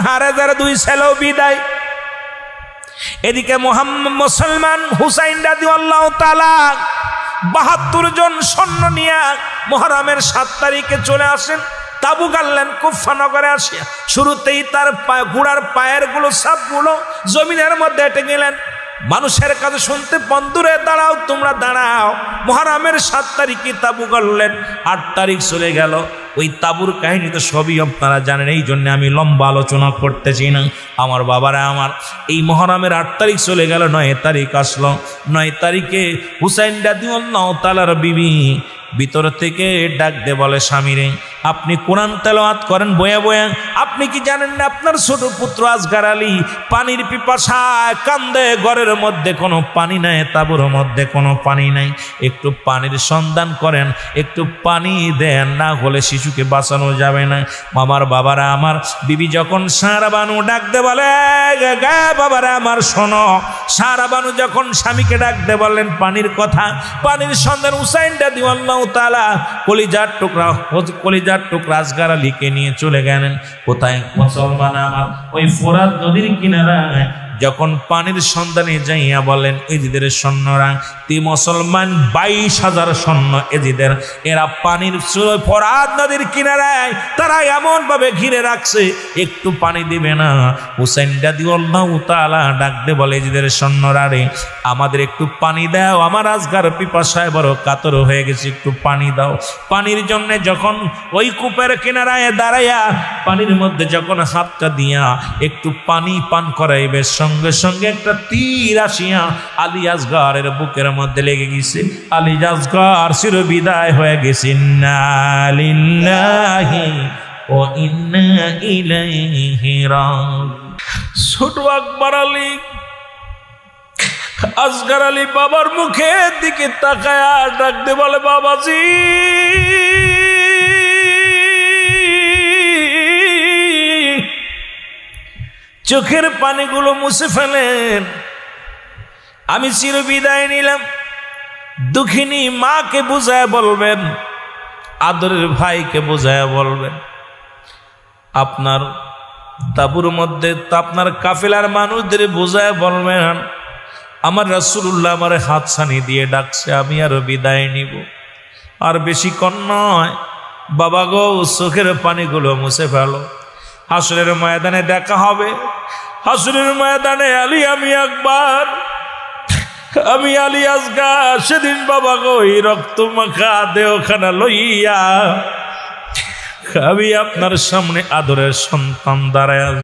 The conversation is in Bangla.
হারেজার দুই ছেলেও বিদায়। এদিকে মুসলমান হুসাইন রাদিয়াল্লাহু তাআলা ৭২ জন সৈন্য নিয়ে মুহররমের ৭ তারিখে চলে আসেন। তাবু গাড়লেন কুফা নগরে আসিয়া। শুরুতেই তার ঘোড়ার পায়ের গুলো সাপগুলো জমিনের মধ্যে হেঁটে গেলেন। মানুষের কাছে শুনতে, বন্ধুরে দাঁড়াও, তোমরা দাঁড়াও। মুহররমের ৭ তারিখে তাবু গাড়লেন। ৮ তারিখ চলে গেল। ওই তাবুর কাহিনী তো সবই আপনারা জানেন, এই জন্য আমি লম্বা আলোচনা করতেছি না। আমার বাবারা আমার, এই মুহররমের ৮ তারিখ চলে গেল, ৯ তারিখ আসলো। ৯ তারিখে হুসাইন রাদিয়াল্লাহু তাআলার বিবি ভিতর থেকে ডাক দে বলে, স্বামীরে আপনি কোরআন তেলাওয়াত করেন বয়া বয়া। আপনি কি জানেন না আপনার ছোট পুত্র আসগার আলী পানির পিপাসায় কান্দে, ঘরের মধ্যে কোনো পানি নাই, তাঁবুর মধ্যে কোনো পানি নাই, একটু পানির সন্ধান করেন, একটু পানি দেন, না হলে শিশুকে বাঁচানো যাবে না। আমার বাবারা আমার, বিবি যখন সারা বানু ডাক দে বলে, বাবারা আমার শোনো। সারা বানু যখন স্বামীকে ডাক দে বললেন পানির কথা, পানির সন্ধান হুসাইন রাদিয়াল্লাহু তাআলা কলিজার টুকরা আসগার আলীকে নিয়ে চলে গেলেন। কোথায়? মুসলমান আমার, ওই ফোরাত নদীর কিনারায় যখন পানির সন্ধানে যাইয়া বলেন এজিদের সৈন্যরা, মুসলমান ২২,০০০ সৈন্য এজিদের, এরা পানির ফোরাত নদীর কিনারায় তারা এমন ভাবে ঘিরে রাখছে, একটু পানি দিবে না। হুসাইন রাদিয়াল্লাহু তাআলা ডাক দে বলে, এজিদের সৈন্যরা রে, আমাদের একটু পানি দাও, আমার আসগার পিপাসায় বড় কাতর হয়ে গেছে, একটু পানি দাও। পানির জন্য যখন ওই কূপের কিনারায় দাঁড়াইয়া পানির মধ্যে যখন হাতটা দিয়া একটু পানি পান করাইবে, সঙ্গে সঙ্গে একটা তীর আসিয়া আলী আসগারের বুকের মধ্যে লেগে গেছে। আলী আসগার চির বিদায় হয়ে গেছে। ইন্না লিল্লাহি ওয়া ইন্না ইলাইহি রাজিউন। ছোট আকবর আলী, আসগার আলী বাবার মুখের দিকে তাকায়া ডাক দে বলে, বাবাজি চোখের পানিগুলো মুছে ফেলেন, আমি চির বিদায় নিলাম। দুঃখিনী মাকে বুঝায় বলবেন, আদরের ভাইকে বুঝায় বলবেন, আপনার তাঁবুর মধ্যে আপনার কাফেলার মানুষদের বুঝায় বলবেন, আমার রাসূলুল্লাহ আমারে হাতছানি দিয়ে ডাকছে, আমি আরো বিদায় নিব, আর বেশিক্ষণ নয়। বাবা গো, চোখের পানিগুলো মুছে ফেলো, হাসরের ময়দানে দেখা হবে। হাসরের ময়দানে আলী, আমি আকবর, আমি আলী আসগার, সেদিন বাবা গো এই রক্ত মাখা দেহখানা লইয়া আমি আপনার সামনে আদরের সন্তান দাঁড়ায়